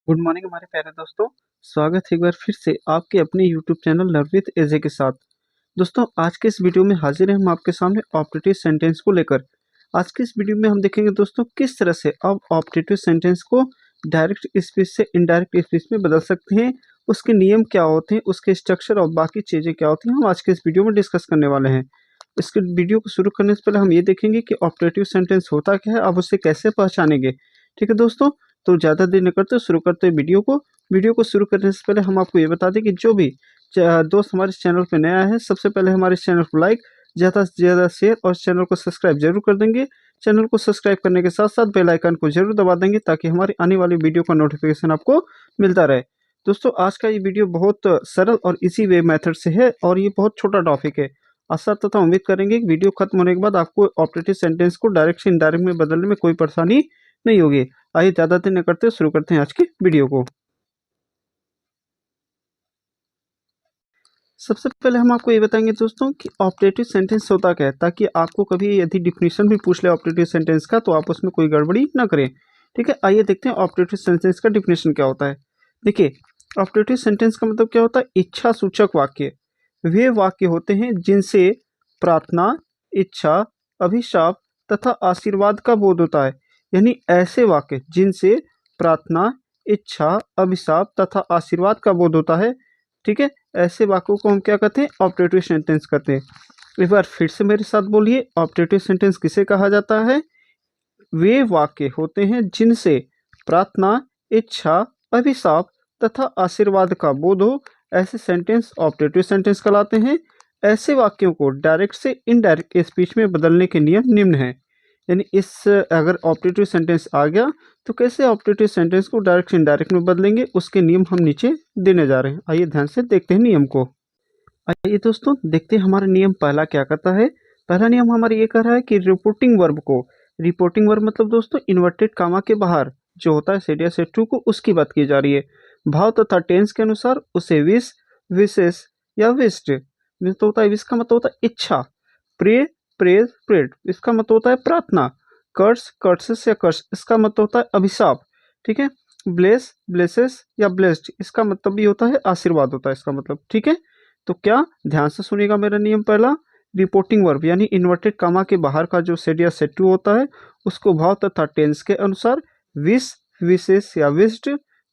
Good morning हमारे प्यारे दोस्तों। स्वागत है एक बार फिर से आपके अपने यूट्यूब चैनल लर्न विद एजे के साथ। दोस्तों आज के इस वीडियो में हाजिर हैं हम आपके सामने ऑप्टेटिव सेंटेंस को लेकर। आज के इस वीडियो में हम देखेंगे दोस्तों किस तरह से आप ऑप्टेटिव सेंटेंस को डायरेक्ट स्पीच से इनडायरेक्ट स्पीच में बदल सकते हैं, उसके नियम क्या होते हैं, उसके स्ट्रक्चर और बाकी चीज़ें क्या होती हैं, हम आज के इस वीडियो में डिस्कस करने वाले हैं। इसके वीडियो को शुरू करने से पहले हम ये देखेंगे कि ऑप्टेटिव सेंटेंस होता क्या है, आप उसे कैसे पहचानेंगे। ठीक है दोस्तों, तो ज़्यादा देर न करते शुरू करते हैं वीडियो को शुरू करने से पहले हम आपको ये बता दें कि जो भी दोस्त हमारे चैनल पे नया है, सबसे पहले हमारे चैनल को लाइक, ज़्यादा से ज़्यादा शेयर और चैनल को सब्सक्राइब जरूर कर देंगे। चैनल को सब्सक्राइब करने के साथ साथ बेल आइकन को जरूर दबा देंगे ताकि हमारी आने वाली वीडियो का नोटिफिकेशन आपको मिलता रहे। दोस्तों आज का ये वीडियो बहुत सरल और इजी वे मेथड से है और ये बहुत छोटा टॉपिक है। आशा तथा उम्मीद करेंगे कि वीडियो खत्म होने के बाद आपको ऑप्टेटिव सेंटेंस को डायरेक्ट से इनडायरेक्ट में बदलने में कोई परेशानी नहीं होगी। आइए ज़्यादा देर न करते शुरू करते हैं आज की वीडियो को। सबसे पहले हम आपको ये बताएंगे दोस्तों कि ऑप्टेटिव सेंटेंस होता क्या है, ताकि आपको कभी यदि डिफिनीशन भी पूछ ले ऑप्टेटिव सेंटेंस का तो आप उसमें कोई गड़बड़ी ना करें। ठीक है, आइए देखते हैं ऑप्टेटिव सेंटेंस का डिफिनीशन क्या होता है। देखिए, ऑप्टेटिव सेंटेंस का मतलब क्या होता है, इच्छा सूचक वाक्य। वे वाक्य होते हैं जिनसे प्रार्थना, इच्छा, अभिशाप तथा आशीर्वाद का बोध होता है। यानी ऐसे वाक्य जिनसे प्रार्थना, इच्छा, अभिशाप तथा आशीर्वाद का बोध होता है। ठीक है, ऐसे वाक्यों को हम क्या कहते हैं, ऑप्टेटिव सेंटेंस कहते हैं। एक बार फिर से मेरे साथ बोलिए, ऑप्टेटिव सेंटेंस किसे कहा जाता है? वे वाक्य होते हैं जिनसे प्रार्थना, इच्छा, अभिशाप तथा आशीर्वाद का बोध हो, ऐसे सेंटेंस ऑप्टेटिव सेंटेंस कहलाते हैं। ऐसे वाक्यों को डायरेक्ट से इनडायरेक्ट स्पीच में बदलने के नियम निम्न हैं। यानी इस अगर ऑप्टेटिव सेंटेंस आ गया तो कैसे ऑप्टेटिव सेंटेंस को डायरेक्ट से इनडायरेक्ट में बदलेंगे, उसके नियम हम नीचे देने जा रहे हैं। आइए ध्यान से देखते हैं नियम को। आइए दोस्तों देखते हैं हमारा नियम पहला क्या कहता है। पहला नियम हमारा ये कह रहा है कि रिपोर्टिंग वर्ब मतलब दोस्तों इन्वर्टेड कामा के बाहर जो होता है सेड या सेड टू को, उसकी बात की जा रही है। भाव तथा टेंस के अनुसार उसे विश, विशेष या विश्ड तो होता है। विश का मतलब होता है इच्छा, प्रे, प्रेज, प्रेड इसका मतलब होता है प्रार्थना, कर्स, कर्सेस या कर्स इसका मतलब होता है अभिशाप। ठीक है, ब्लेस, ब्लेसेस या ब्लेस्ड इसका मतलब भी होता है आशीर्वाद होता है इसका मतलब। ठीक है, तो क्या ध्यान से सुनिएगा मेरा नियम पहला। रिपोर्टिंग वर्ब यानी इन्वर्टेड कामा के बाहर का जो सेड या सेड टू होता है उसको भाव तथा टेंस के अनुसार विश, विशेष या विश्ड,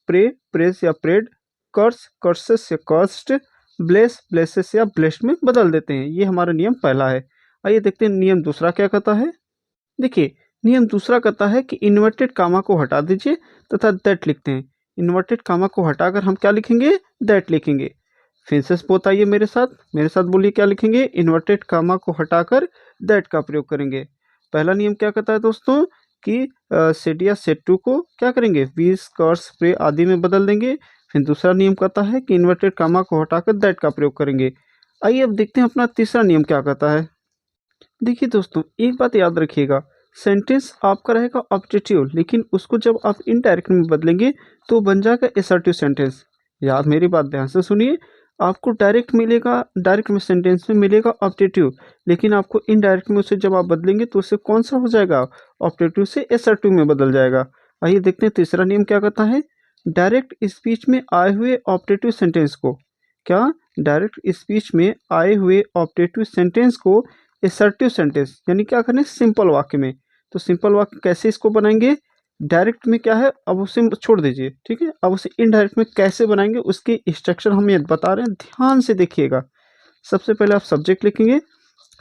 प्रे, प्रेस या प्रेड, कर्स, कर्सेस या कर्स्ड, ब्लेस, ब्लेसेस या ब्लेस्ड में बदल देते हैं। ये हमारा नियम पहला है। आइए देखते हैं नियम दूसरा क्या कहता है। देखिए, नियम दूसरा कहता है कि इन्वर्टेड कामा को हटा दीजिए तथा दैट लिखते हैं। इन्वर्टेड कामा को हटाकर हम क्या लिखेंगे, दैट लिखेंगे। फिर से बताइए मेरे साथ बोलिए क्या लिखेंगे। इन्वर्टेड कामा को हटाकर दैट का प्रयोग करेंगे। पहला नियम क्या कहता है दोस्तों कि सेड या सेड टू को क्या करेंगे, विश, कर्स, प्रे आदि में बदल देंगे। फिर दूसरा नियम कहता है कि इन्वर्टेड कामा को हटाकर दैट का प्रयोग करेंगे। आइए अब देखते हैं अपना तीसरा नियम क्या कहता है। देखिए दोस्तों, एक बात याद रखिएगा, सेंटेंस आपका रहेगा ऑब्जेक्टिव, लेकिन उसको जब आप इनडायरेक्ट में बदलेंगे तो बन जाएगा एसर्टिव सेंटेंस। याद मेरी बात ध्यान से सुनिए, आपको डायरेक्ट मिलेगा, डायरेक्ट में सेंटेंस में मिलेगा ऑब्जेक्टिव, लेकिन आपको इनडायरेक्ट में उसे जब आप बदलेंगे तो उससे कौन सा हो जाएगा, ऑब्जेक्टिव से एसर्टिव में बदल जाएगा। आइए देखते हैं तीसरा नियम क्या कहता है। डायरेक्ट स्पीच में आए हुए ऑब्जेक्टिव सेंटेंस को क्या, डायरेक्ट स्पीच में आए हुए ऑब्जेक्टिव सेंटेंस को एसर्टिव सेंटेंस यानी क्या करें, सिंपल वाक्य में। तो सिंपल वाक्य कैसे इसको बनाएंगे, डायरेक्ट में क्या है अब उसे छोड़ दीजिए। ठीक है, अब उसे इनडायरेक्ट में कैसे बनाएंगे उसके इंस्ट्रक्शन हम ये बता रहे हैं, ध्यान से देखिएगा। सबसे पहले आप सब्जेक्ट लिखेंगे,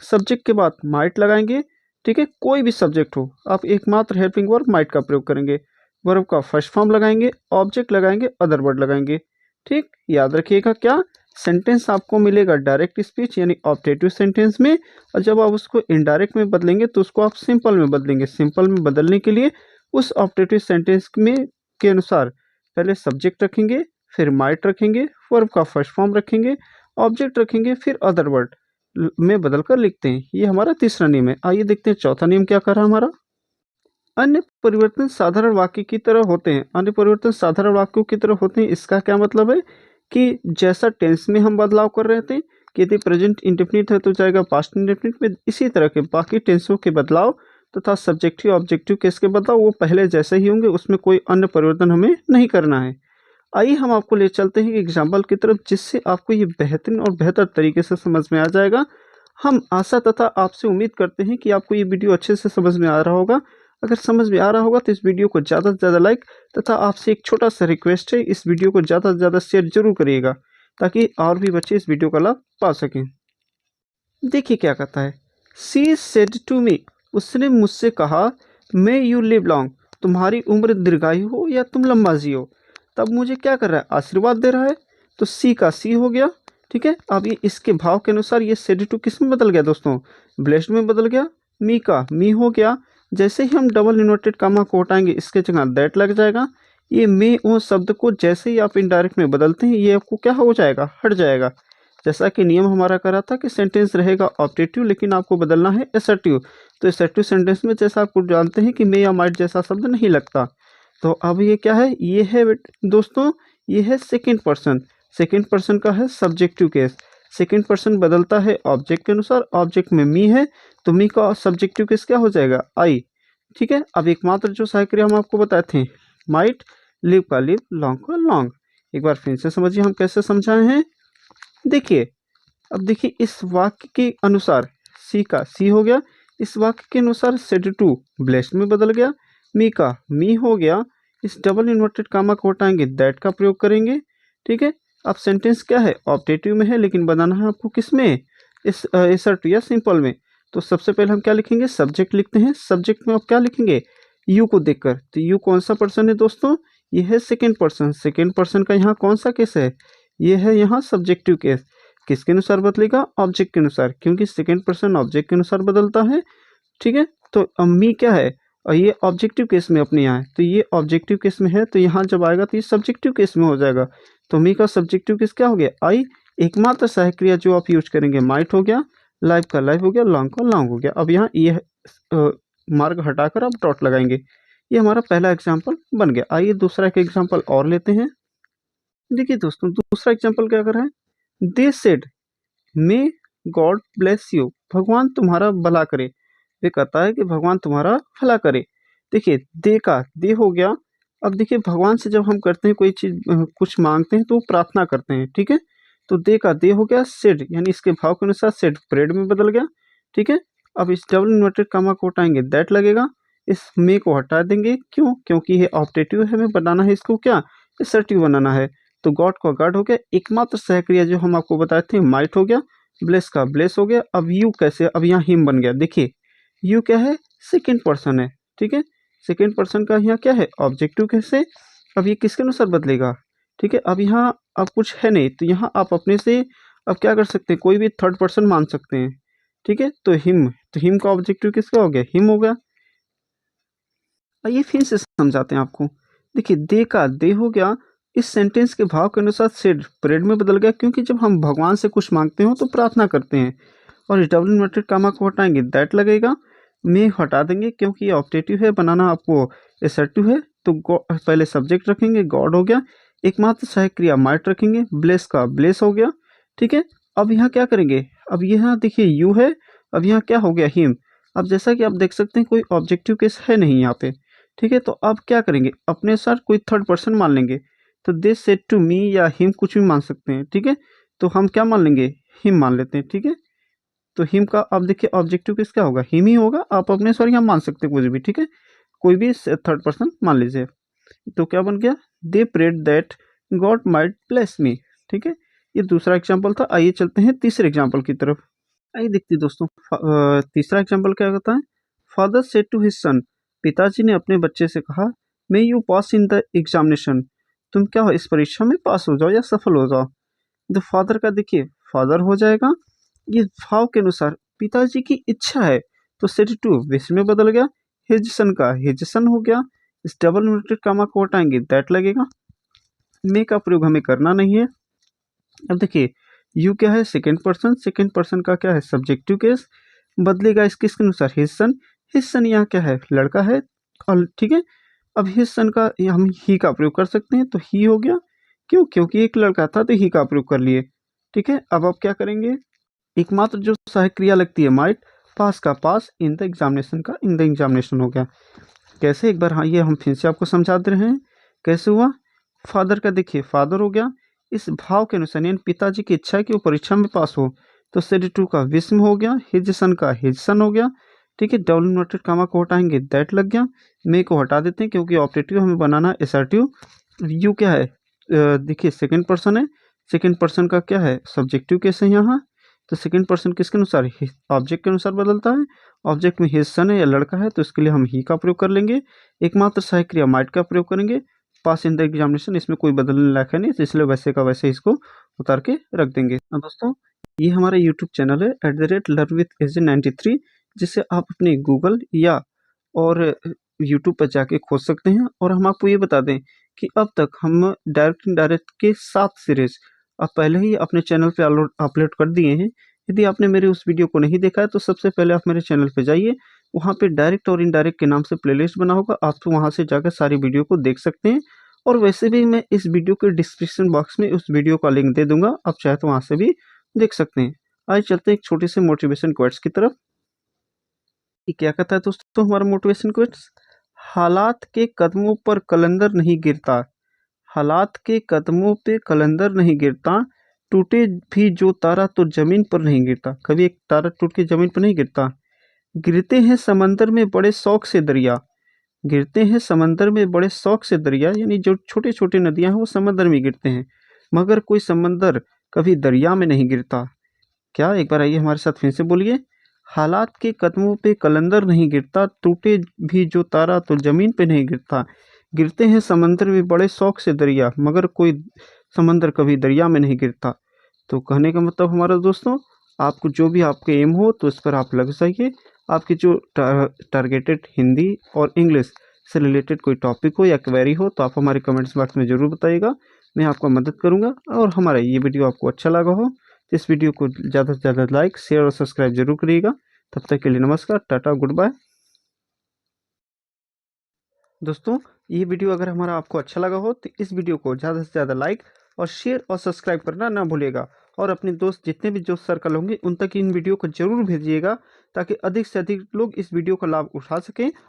सब्जेक्ट के बाद माइट लगाएंगे। ठीक है, कोई भी सब्जेक्ट हो आप एकमात्र हेल्पिंग वर्ब माइट का प्रयोग करेंगे। वर्ब का फर्स्ट फॉर्म लगाएंगे, ऑब्जेक्ट लगाएंगे, अदर वर्ड लगाएंगे। ठीक, याद रखिएगा क्या, सेंटेंस आपको मिलेगा डायरेक्ट स्पीच यानी ऑब्जेक्टिव सेंटेंस में, और जब आप उसको इनडायरेक्ट में बदलेंगे तो उसको आप सिंपल में बदलेंगे। सिंपल में बदलने के लिए उस ऑब्जेक्टिव सेंटेंस में के अनुसार पहले सब्जेक्ट रखेंगे, फिर माइट रखेंगे, वर्ब का फर्स्ट फॉर्म रखेंगे, ऑब्जेक्ट रखेंगे, फिर अदर वर्ड में बदलकर लिखते हैं। ये हमारा तीसरा नियम है। आइए देखते हैं चौथा नियम क्या कर रहा है हमारा। अन्य परिवर्तन साधारण वाक्य की तरह होते हैं। अन्य परिवर्तन साधारण वाक्यों की तरह होते हैं, इसका क्या मतलब है कि जैसा टेंस में हम बदलाव कर रहे थे कि यदि प्रेजेंट इंडेफिनिट है तो जाएगा पास्ट इंडेफिनिट में, इसी तरह के बाकी टेंसों के बदलाव तथा सब्जेक्टिव ऑब्जेक्टिव केस के बदलाव वो पहले जैसे ही होंगे, उसमें कोई अन्य परिवर्तन हमें नहीं करना है। आइए हम आपको ले चलते हैं एग्जाम्पल की तरफ, जिससे आपको ये बेहतरीन और बेहतर तरीके से समझ में आ जाएगा। हम आशा तथा आपसे उम्मीद करते हैं कि आपको ये वीडियो अच्छे से समझ में आ रहा होगा। अगर समझ में आ रहा होगा तो इस वीडियो को ज़्यादा से ज़्यादा लाइक, तथा आपसे एक छोटा सा रिक्वेस्ट है, इस वीडियो को ज़्यादा से ज़्यादा शेयर जरूर करिएगा, ताकि और भी बच्चे इस वीडियो का लाभ पा सकें। देखिए क्या कहता है, शी सेड टू मी, उसने मुझसे कहा, मे यू लिव लॉन्ग, तुम्हारी उम्र दीर्घायु हो या तुम लंबा जियो। तब मुझे क्या कर रहा है, आशीर्वाद दे रहा है। तो सी का सी हो गया, ठीक है। अब ये इसके भाव के अनुसार ये सेड टू किस में बदल गया दोस्तों, ब्लेस्ड में बदल गया। मी का मी हो गया, जैसे ही हम डबल इन्वर्टेड कामा को हटाएंगे इसके जगह दैट लग जाएगा। ये मे ओ शब्द को जैसे ही आप इनडायरेक्ट में बदलते हैं, ये आपको क्या हो जाएगा, हट जाएगा। जैसा कि नियम हमारा करा था कि सेंटेंस रहेगा ऑब्जेक्टिव, लेकिन आपको बदलना है एसर्टिव। तो एसर्टिव सेंटेंस में जैसा आपको जानते हैं कि मे या माइट जैसा शब्द नहीं लगता। तो अब ये क्या है, ये है दोस्तों, ये है सेकंड पर्सन। सेकंड पर्सन का है सब्जेक्टिव केस। सेकंड पर्सन बदलता है ऑब्जेक्ट के अनुसार। ऑब्जेक्ट में मी है, तो मी का सब्जेक्टिव केस क्या हो जाएगा, आई, ठीक है। अब एकमात्र जो सहायक क्रिया हम आपको बताए थे, माइट, लिव का लिव, लॉन्ग का लॉन्ग। एक बार फिर से समझिए हम कैसे समझाए हैं। देखिए, अब देखिए इस वाक्य के अनुसार सी का सी हो गया, इस वाक्य के अनुसार सेड टू ब्लेस्ड में बदल गया, मी का मी हो गया। इस डबल इन्वर्टेड कामा को हटाएंगे, दैट का प्रयोग करेंगे, ठीक है। अब सेंटेंस क्या है, ऑब्जेक्टिव में है, लेकिन बनाना है आपको किस में, इस एसर्टिव या सिंपल में। तो सबसे पहले हम क्या लिखेंगे, सब्जेक्ट लिखते हैं। सब्जेक्ट में आप क्या लिखेंगे, यू को देखकर। तो यू कौन सा पर्सन है दोस्तों, ये है सेकेंड पर्सन। सेकेंड पर्सन का यहाँ कौन सा केस है, ये है यहाँ सब्जेक्टिव केस। किसके अनुसार बदलेगा, ऑब्जेक्ट के अनुसार, क्योंकि सेकेंड पर्सन ऑब्जेक्ट के अनुसार बदलता है, ठीक है। तो मी क्या है, और ये ऑब्जेक्टिव केस में अपने यहाँ है, तो ये ऑब्जेक्टिव केस में है, तो यहाँ जब आएगा तो ये सब्जेक्टिव केस में हो जाएगा। तो मी का सब्जेक्टिव केस क्या हो गया, आई। एकमात्र सहायक क्रिया जो आप यूज करेंगे, माइट हो गया, लाइव का लाइव हो गया, लॉन्ग का लॉन्ग हो गया। अब यहाँ ये मार्ग हटाकर आप डॉट लगाएंगे। ये हमारा पहला एग्जाम्पल बन गया। आइए दूसरा एक एग्जाम्पल और लेते हैं। देखिए दोस्तों, दूसरा एग्जाम्पल क्या कर रहा है, they said may God bless you, भगवान तुम्हारा भला करे। ये कहता है कि भगवान तुम्हारा भला करे। देखिए दे का दे हो गया। अब देखिए भगवान से जब हम करते हैं कोई चीज़, कुछ मांगते हैं तो प्रार्थना करते हैं, ठीक है। तो दे का दे हो गया, सेड यानी इसके भाव के अनुसार सेड प्रेड में बदल गया, ठीक है। अब इस डबल इन्वर्टेड कामा को हटाएंगे, दैट लगेगा। इस मे को हटा देंगे, क्यों, क्योंकि ये ऑब्जेक्टिव है, हमें बनाना है इसको क्या, असर्टिव बनाना है। तो गॉड का गॉड हो गया। एकमात्र सहक्रिया जो हम आपको बताए थे, माइट हो गया, ब्लेस का ब्लेस हो गया। अब यू कैसे, अब यहाँ हिम बन गया। देखिए यू क्या है, सेकेंड पर्सन है, ठीक है। सेकेंड पर्सन का यहाँ क्या है, ऑब्जेक्टिव कैसे। अब ये किसके अनुसार बदलेगा, ठीक है। अब यहाँ अब कुछ है नहीं, तो यहाँ आप अपने से अब क्या कर सकते हैं, कोई भी थर्ड पर्सन मान सकते हैं, ठीक है। तो हिम का ऑब्जेक्टिव किसका हो गया, हिम हो गया। आइए फिर से समझाते हैं आपको। देखिए दे का दे हो गया, इस सेंटेंस के भाव के अनुसार सेड प्रेड में बदल गया, क्योंकि जब हम भगवान से कुछ मांगते हो तो प्रार्थना करते हैं। और इस डबल इन्वर्टेड कामा को हटाएंगे, दैट लगेगा। में हटा देंगे क्योंकि ये ऑब्जेक्टिव है, बनाना आपको असर्टिव है। तो पहले सब्जेक्ट रखेंगे, गॉड हो गया। एकमात्र सहायक क्रिया माइट रखेंगे, ब्लेस का ब्लेस हो गया, ठीक है। अब यहाँ क्या करेंगे, अब यहाँ देखिए यू है, अब यहाँ क्या हो गया, हिम। अब जैसा कि आप देख सकते हैं कोई ऑब्जेक्टिव केस है नहीं यहाँ पे, ठीक है। तो अब क्या करेंगे, अपने साथ कोई थर्ड पर्सन मान लेंगे। तो दे सेड टू मी या हिम कुछ भी मान सकते हैं, ठीक है। तो हम क्या मान लेंगे, हिम मान लेते हैं, ठीक है। तो हिम का अब देखिए ऑब्जेक्टिव किसका होगा, हिम ही होगा। आप अपने सॉरी हम मान सकते हैं कुछ भी, ठीक है, कोई भी थर्ड पर्सन मान लीजिए। तो क्या बन गया, they prayed that God might bless me, ठीक है। ये दूसरा एग्जाम्पल था। आइए चलते हैं तीसरे एग्जाम्पल की तरफ। आइए देखते हैं दोस्तों, तीसरा एग्जाम्पल क्या होता है, father said to his son, पिताजी ने अपने बच्चे से कहा, may you pass in the examination, तुम क्या हो इस परीक्षा में पास हो जाओ या सफल हो जाओ। तो फादर का देखिए फादर हो जाएगा, ये भाव के अनुसार पिताजी की इच्छा है, तो सेड टू विश में बदल गया। हिज सन का हिज सन हो गया, इस डबल इन्वर्टेड कामा को हटाएंगे, दैट लगेगा। मे का प्रयोग हमें करना नहीं है। अब देखिए यू क्या है, सेकेंड पर्सन, सेकेंड पर्सन का क्या है, सब्जेक्टिव केस, बदलेगा इस किसके अनुसार, हिज सन यहाँ क्या है, लड़का है, और ठीक है। अब हिज सन का हम ही का प्रयोग कर सकते हैं, तो ही हो गया, क्यों, क्योंकि एक लड़का था तो ही का प्रयोग कर लिए, ठीक है। अब आप क्या करेंगे, एकमात्र जो सहायक क्रिया लगती है माइट, पास का पास, इन द एग्जामिनेशन का इन द एग्जामिनेशन हो गया। कैसे, एक बार हाँ ये हम फिर से आपको समझा दे रहे हैं कैसे हुआ। फादर का देखिए फादर हो गया, इस भाव के अनुसार यानी पिताजी की इच्छा है कि वो परीक्षा में पास हो, तो सेड टू का विस्म हो गया, हिज सन का हिज सन हो गया। ठीक है, डबल इन्वर्टेड कामा को हटाएंगे दैट लग गया, मे को हटा देते हैं क्योंकि ऑप्टेटिव हमें बनाना एसर्टिव। यू क्या है, देखिए सेकंड पर्सन है, सेकंड पर्सन का क्या है सब्जेक्टिव केस है यहाँ, तो सेकंड पर्सन किसके अनुसार ऑब्जेक्ट के अनुसार बदलता है। ऑब्जेक्ट में हिज सन है या लड़का है तो इसके लिए हम ही का प्रयोग कर लेंगे, एकमात्र सहायक क्रिया माइट का प्रयोग करेंगे। पास इन द एग्जामिनेशन, इसमें कोई बदलने लायक है नहीं तो इसलिए वैसे का वैसे इसको उतार के रख देंगे। अब दोस्तों ये हमारा यूट्यूब चैनल है @learn with AJ93, जिसे आप अपने गूगल या और यूट्यूब पर जाके खोज सकते हैं। और हम आपको ये बता दें कि अब तक हम डायरेक्ट इनडायरेक्ट के 7 सीरीज अब पहले ही अपने चैनल पे अपलोड कर दिए हैं। यदि आपने मेरे उस वीडियो को नहीं देखा है तो सबसे पहले आप मेरे चैनल पे जाइए, वहाँ पे डायरेक्ट और इनडायरेक्ट के नाम से प्लेलिस्ट बना होगा, आप तो वहाँ से जाकर सारी वीडियो को देख सकते हैं। और वैसे भी मैं इस वीडियो के डिस्क्रिप्शन बॉक्स में उस वीडियो का लिंक दे दूंगा, आप चाहे तो वहाँ से भी देख सकते हैं। आइए चलते हैं एक छोटे से मोटिवेशन क्वेट्स की तरफ। ये क्या कहता है दोस्तों हमारा मोटिवेशन क्वेट्स, हालात के कदमों पर कलंदर नहीं गिरता, हालात के कदमों पे कलंदर नहीं गिरता, टूटे भी जो तारा तो जमीन पर नहीं गिरता, कभी एक तारा टूट के जमीन पर नहीं गिरता। गिरते हैं समंदर में बड़े शौक से दरिया, गिरते हैं समंदर में बड़े शौक से दरिया, यानी जो छोटे छोटे नदियां हैं वो समंदर में गिरते हैं, मगर कोई समंदर कभी दरिया में नहीं गिरता। क्या, एक बार आइए हमारे साथ फिर से बोलिए, हालात के कदमों पे कलंदर नहीं गिरता, टूटे भी जो तारा तो जमीन पे नहीं गिरता, गिरते हैं समंदर में बड़े शौक से दरिया, मगर कोई समंदर कभी दरिया में नहीं गिरता। तो कहने का मतलब हमारा दोस्तों, आपको जो भी आपके एम हो तो इस पर आप लग जाइए। आपकी जो टारगेटेड हिंदी और इंग्लिश से रिलेटेड कोई टॉपिक हो या क्वेरी हो तो आप हमारे कमेंट्स बॉक्स में ज़रूर बताइएगा, मैं आपका मदद करूंगा। और हमारा ये वीडियो आपको अच्छा लगा हो तो इस वीडियो को ज़्यादा से ज़्यादा लाइक शेयर और सब्सक्राइब जरूर करिएगा। तब तक के लिए नमस्कार, टाटा, गुड बाय। दोस्तों ये वीडियो अगर हमारा आपको अच्छा लगा हो तो इस वीडियो को ज़्यादा से ज़्यादा लाइक और शेयर और सब्सक्राइब करना ना भूलिएगा, और अपने दोस्त जितने भी दोस्त सर्कल होंगे उन तक इन वीडियो को जरूर भेजिएगा ताकि अधिक से अधिक लोग इस वीडियो का लाभ उठा सकें